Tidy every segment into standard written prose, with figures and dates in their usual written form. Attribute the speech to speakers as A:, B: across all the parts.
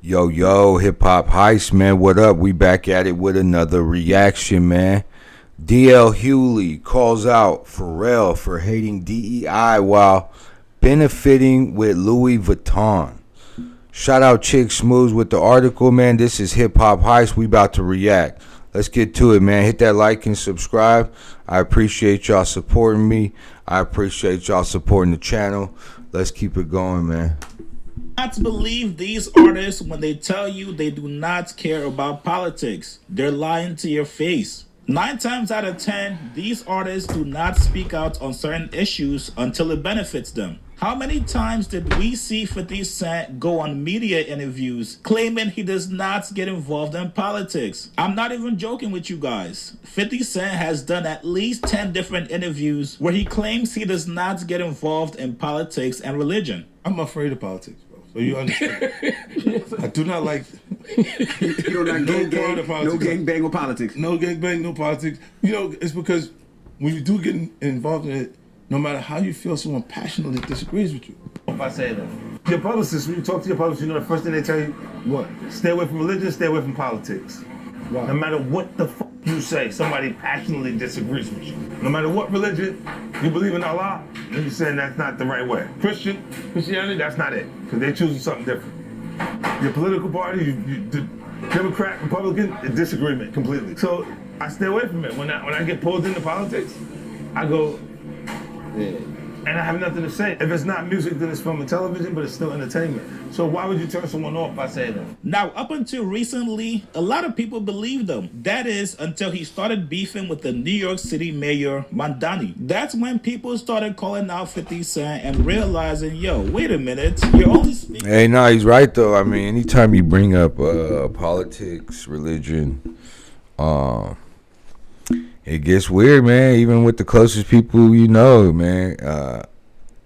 A: Yo, hip hop heist, man. What up? We back at it with another reaction, man. DL Hughley calls out Pharrell for hating DEI while benefiting with Louis Vuitton. Shout out Chick Smooths with the article, man. This is hip hop heist. We about to react. Let's get to it, man. Hit that like and subscribe. I appreciate y'all supporting me. I appreciate y'all supporting the channel. Let's keep it going, man.
B: Not believe these artists when they tell you they do not care about politics. They're lying to your face. 9 times out of 10, these artists do not speak out on certain issues until it benefits them. How many times did we see 50 Cent go on media interviews claiming he does not get involved in politics? I'm not even joking with you guys. 50 Cent has done at least 10 different interviews where he claims he does not get involved in politics and religion.
C: I'm afraid of politics, bro. So you understand? I do not like
D: You don't like no gangbang or politics.
C: No gangbang, no politics. You know, it's because when you do get involved in it, no matter how you feel, someone passionately disagrees with you. If I say that, your publicist, when you talk to your publicist, you know the first thing they tell you, what? Stay away from religion, stay away from politics. Wow. No matter what the fuck you say, somebody passionately disagrees with you. No matter what religion you believe in, Allah, and you're saying that's not the right way. Christianity, that's not it, because they're choosing something different. Your political party, the Democrat, Republican, a disagreement completely. So I stay away from it. When I get pulled into politics, I go, and I have nothing to say. If it's not music, then it's film and television, but it's still entertainment. So why would you turn someone off by saying that?
B: Now, up until recently, a lot of people believed him. That is, until he started beefing with the New York City mayor, Mamdani. That's when people started calling out 50 Cent and realizing, yo, wait a minute, you're only speaking...
A: Hey, no, he's right, though. I mean, anytime you bring up politics, religion, it gets weird, man. Even with the closest people you know, man.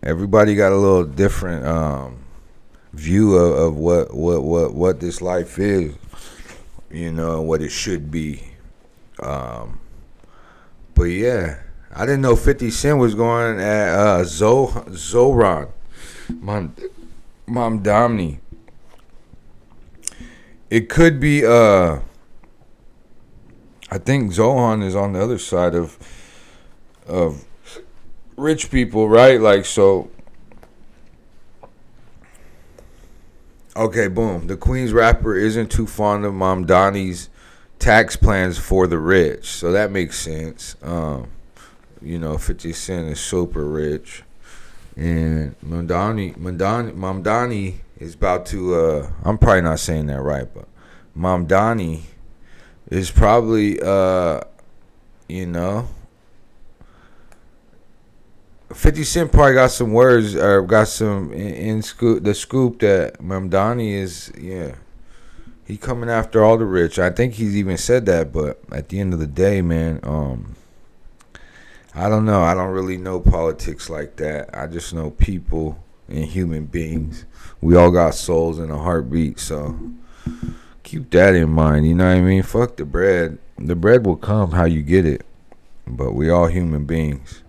A: Everybody got a little different view of what this life is, you know, what it should be. But yeah, I didn't know 50 Cent was going at Zoran Mamdani. It could be I think Zohan is on the other side of rich people, right? Like, so. Okay, boom. The Queens rapper isn't too fond of Mamdani's tax plans for the rich, so that makes sense. You know, 50 Cent is super rich, and Mamdani is about to. I'm probably not saying that right, but Mamdani is probably, you know, 50 Cent probably got some words or got some in the scoop that Mamdani is, yeah, he coming after all the rich. I think he's even said that, but at the end of the day, man, I don't know. I don't really know politics like that. I just know people and human beings. We all got souls and a heartbeat, so keep that in mind, you know what I mean? Fuck the bread. The bread will come how you get it. But we all human beings.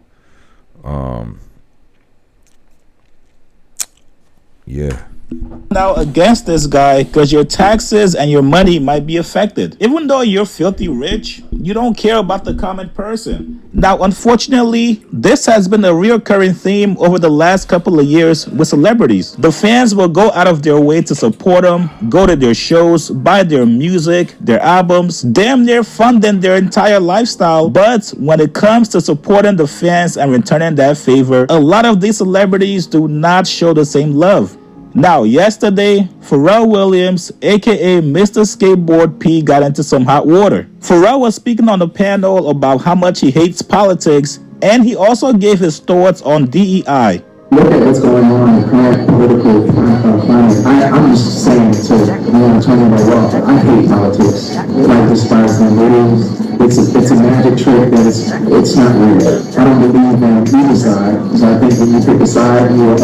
A: Yeah.
B: Now against this guy because your taxes and your money might be affected. Even though you're filthy rich, you don't care about the common person. Now, unfortunately, this has been a recurring theme over the last couple of years with celebrities. The fans will go out of their way to support them, go to their shows, buy their music, their albums, damn near funding their entire lifestyle. But when it comes to supporting the fans and returning that favor, a lot of these celebrities do not show the same love. Now, yesterday, Pharrell Williams, aka Mr. Skateboard P, got into some hot water. Pharrell was speaking on the panel about how much he hates politics, and he also gave his thoughts on DEI.
E: Look at what's going on in the current political climate. I'm just saying to everyone talking about, well, I hate politics. Like despise them. It's a magic trick that it's not real. I don't believe in either side, because I think when you pick a side, you're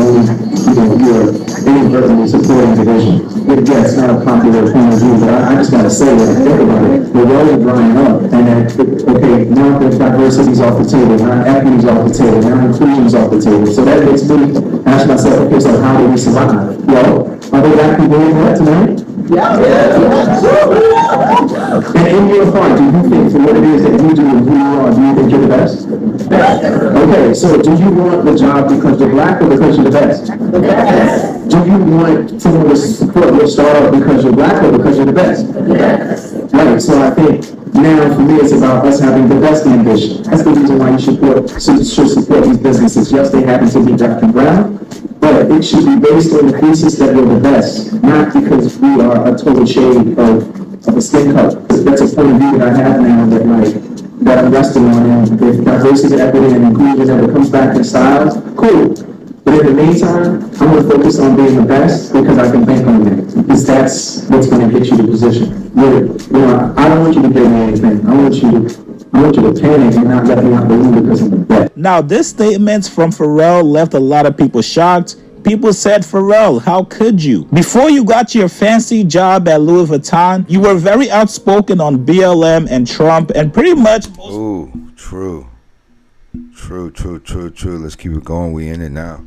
E: inadvertently supporting division. Yeah, it's not a popular point of view, but I just gotta say that I think about it. The world is drying up, and then, okay, now the diversity's off the table, now equity's off the table, now inclusion's off the table. So that makes me ask myself, okay, so how do we survive? Well, are there black people in there tonight? And in your heart, do you think for what it is that you do and who you are, do you think you're the best? Okay, so do you want the job because you're black or because you're the best? Do you want someone to support your startup because you're black or because you're the best? Right, so I think now for me it's about us having the best ambition. That's the reason why you should support these businesses. Yes, they happen to be black and brown, but it should be based on the thesis that we're the best, not because we are a total shade of a skin color. That's a point of view that I have now that I'm resting on, and if diversity, equity, and inclusion ever comes back in style, cool. But in the meantime, I'm going to focus on being the best because I can bank on that. Because that's what's going to get you the position. I don't want you to give me anything. I want you to panic and not let me out the room because I'm the best.
B: Now, this statement from Pharrell left a lot of people shocked. People said, Pharrell, how could you? Before you got your fancy job at Louis Vuitton, you were very outspoken on BLM and Trump and pretty much...
A: Ooh, true. Let's keep it going. We in it now.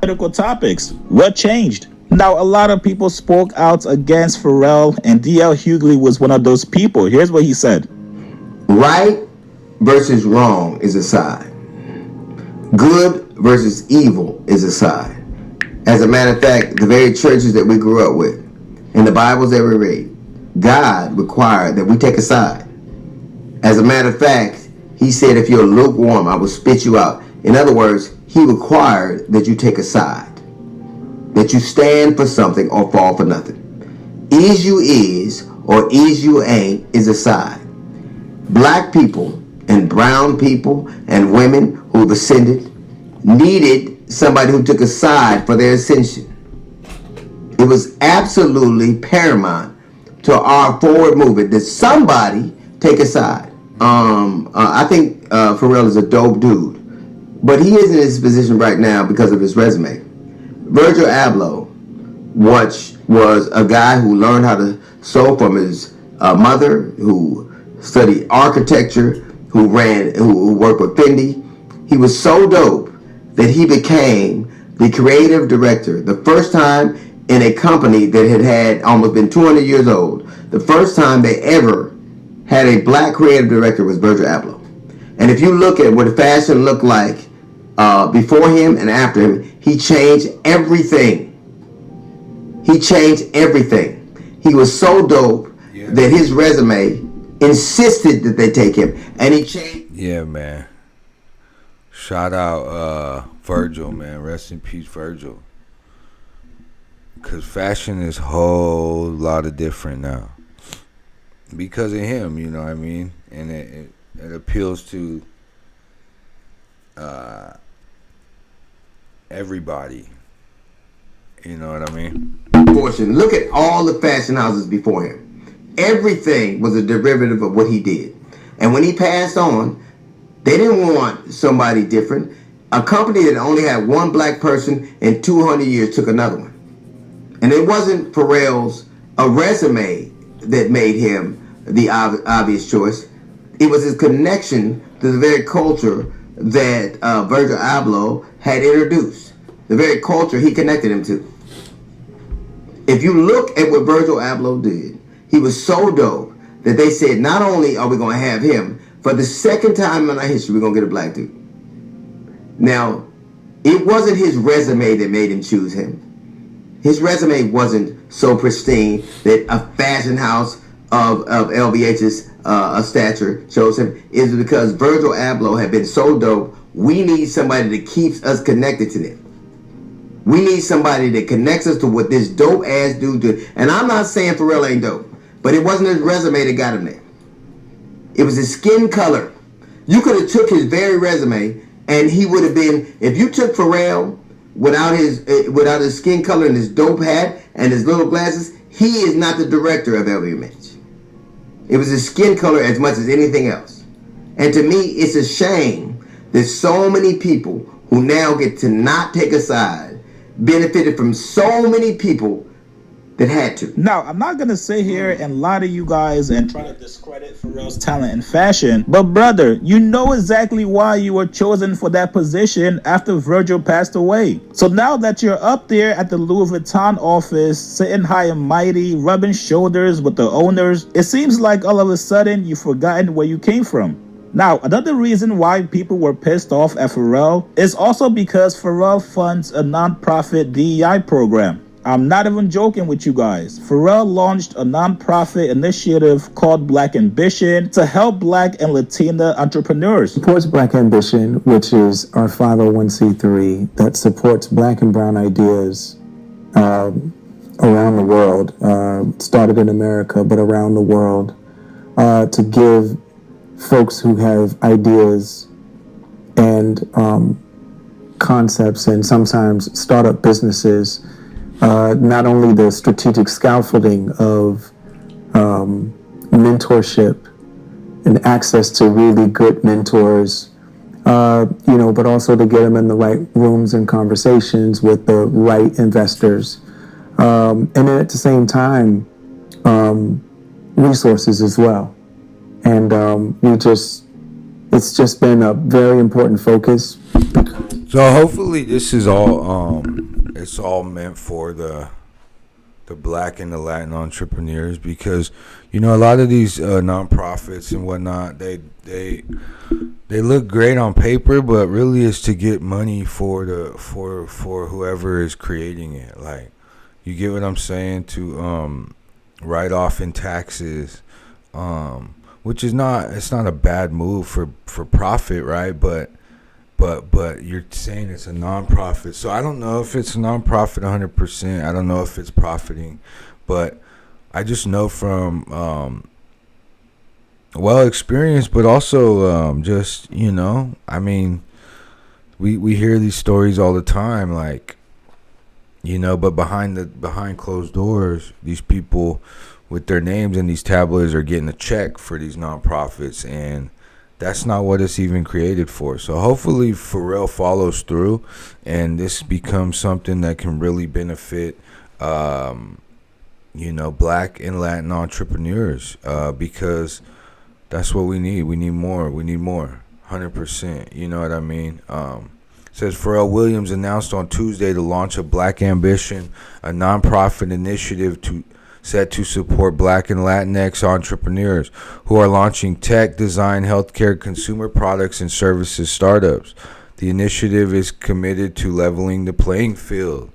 B: Political topics. What changed? Now, a lot of people spoke out against Pharrell, and D.L. Hughley was one of those people. Here's what he said.
F: Right versus wrong is a side. Good versus evil is a side. As a matter of fact, the very churches that we grew up with, and the Bibles that we read, God required that we take a side. As a matter of fact, he said, if you're lukewarm, I will spit you out. In other words, he required that you take a side, that you stand for something or fall for nothing. Is you is or is you ain't is a side. Black people and brown people and women who've ascended needed somebody who took a side for their ascension. It was absolutely paramount to our forward movement that somebody take a side. I think Pharrell is a dope dude, but he is in his position right now because of his resume. Virgil Abloh was a guy who learned how to sew from his mother, who studied architecture, who worked with Fendi. He was so dope that he became the creative director. The first time in a company that had almost been 200 years old, the first time they ever had a black creative director was Virgil Abloh. And if you look at what fashion looked like before him and after him, he changed everything. He changed everything. He was so dope that his resume insisted that they take him, and he changed.
A: Yeah, man. Shout out Virgil, man. Rest in peace, Virgil. Because fashion is a whole lot of different now. Because of him, you know what I mean? And it appeals to everybody. You know what I mean?
F: Portion. Look at all the fashion houses before him. Everything was a derivative of what he did. And when he passed on, they didn't want somebody different. A company that only had one black person in 200 years took another one. And it wasn't Pharrell's a resume that made him the obvious choice. It was his connection to the very culture that Virgil Abloh had introduced. The very culture he connected him to. If you look at what Virgil Abloh did, he was so dope that they said, not only are we going to have him, for the second time in our history, we're going to get a black dude. Now, it wasn't his resume that made him choose him. His resume wasn't so pristine that a fashion house of LVH's stature chose him. It's because Virgil Abloh had been so dope, we need somebody that keeps us connected to them. We need somebody that connects us to what this dope ass dude did. And I'm not saying Pharrell ain't dope, but it wasn't his resume that got him there. It was his skin color. You could have took his very resume and he would have been, if you took Pharrell without his skin color and his dope hat and his little glasses, he is not the director of LVMH. It was his skin color as much as anything else. And to me, it's a shame that so many people who now get to not take a side benefited from so many people that had to.
B: Now, I'm not gonna sit here and lie to you guys and try to discredit Pharrell's talent in fashion, but brother, you know exactly why you were chosen for that position after Virgil passed away. So now that you're up there at the Louis Vuitton office, sitting high and mighty, rubbing shoulders with the owners, it seems like all of a sudden you've forgotten where you came from. Now, another reason why people were pissed off at Pharrell is also because Pharrell funds a non-profit DEI program. I'm not even joking with you guys. Pharrell launched a non-profit initiative called Black Ambition to help Black and Latina entrepreneurs.
E: Supports Black Ambition, which is our 501c3 that supports Black and Brown ideas around the world. Started in America, but around the world, to give folks who have ideas and concepts and sometimes startup businesses not only the strategic scaffolding of mentorship and access to really good mentors, but also to get them in the right rooms and conversations with the right investors. And then at the same time, resources as well. And it's just been a very important focus.
A: So hopefully this is all it's all meant for the Black and the Latin entrepreneurs, because a lot of these nonprofits and whatnot, they look great on paper, but really it's to get money for whoever is creating it. Like, you get what I'm saying, to write off in taxes, which is not a bad move for profit, right? But you're saying it's a non-profit. So I don't know if it's a non-profit 100%. I don't know if it's profiting. But I just know from experience, but also we hear these stories all the time, like, but behind closed doors, these people with their names in these tabloids are getting a check for these nonprofits, and that's not what it's even created for. So hopefully Pharrell follows through and this becomes something that can really benefit, Black and Latin entrepreneurs, because that's what we need. We need more. 100%. You know what I mean? Says Pharrell Williams announced on Tuesday the launch of Black Ambition, a nonprofit initiative set to support Black and Latinx entrepreneurs who are launching tech, design, healthcare, consumer products, and services startups. The initiative is committed to leveling the playing field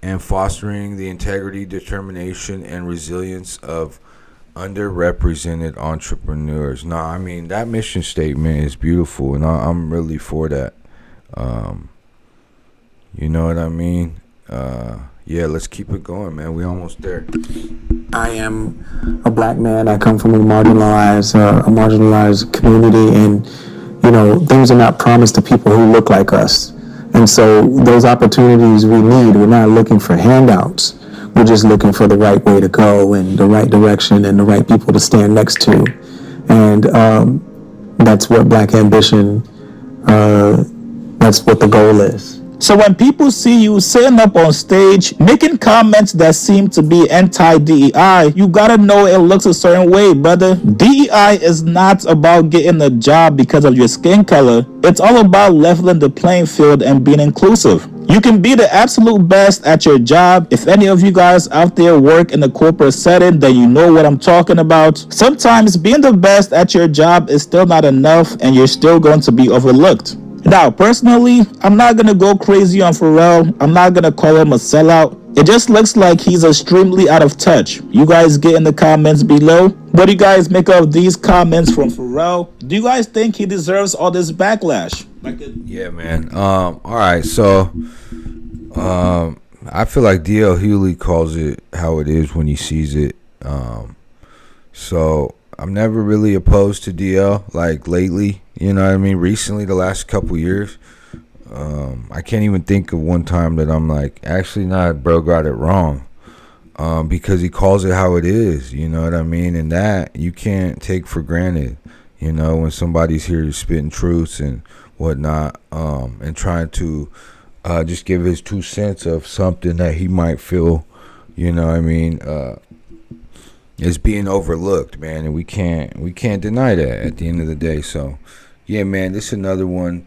A: and fostering the integrity, determination, and resilience of underrepresented entrepreneurs. Now, I mean, that mission statement is beautiful, and I'm really for that. You know what I mean? Yeah, let's keep it going, man. We almost there.
E: I am a Black man. I come from a marginalized community, and things are not promised to people who look like us. And so those opportunities we need, we're not looking for handouts. We're just looking for the right way to go and the right direction and the right people to stand next to. And that's what Black Ambition, that's what the goal is.
B: So when people see you sitting up on stage making comments that seem to be anti-DEI, you gotta know it looks a certain way, brother. DEI is not about getting a job because of your skin color. It's all about leveling the playing field and being inclusive. You can be the absolute best at your job. If any of you guys out there work in a corporate setting, then you know what I'm talking about. Sometimes being the best at your job is still not enough, and you're still going to be overlooked. Now, personally, I'm not going to go crazy on Pharrell. I'm not going to call him a sellout. It just looks like he's extremely out of touch. You guys get in the comments below. What do you guys make of these comments from Pharrell? Do you guys think he deserves all this backlash?
A: Yeah, man. All right, so I feel like DL Hughley calls it how it is when he sees it. So I'm never really opposed to DL, like lately. You know what I mean? Recently, the last couple years, I can't even think of one time that I'm like, actually, nah, bro got it wrong. Because he calls it how it is, you know what I mean? And that you can't take for granted, when somebody's here spitting truths and whatnot, and trying to just give his 2 cents of something that he might feel You know what I mean? It's being overlooked, man, and we can't deny that at the end of the day. So, yeah, man, this is another one.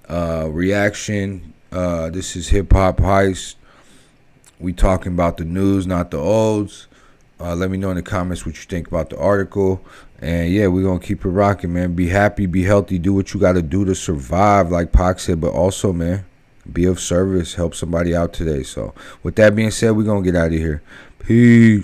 A: Reaction. This is Hip Hop Heist. We talking about the news, not the olds. Let me know in the comments what you think about the article. And yeah, we're gonna keep it rocking, man. Be happy, be healthy, do what you gotta do to survive, like Pac said, but also, man, be of service, help somebody out today. So with that being said, we're gonna get out of here. Peace.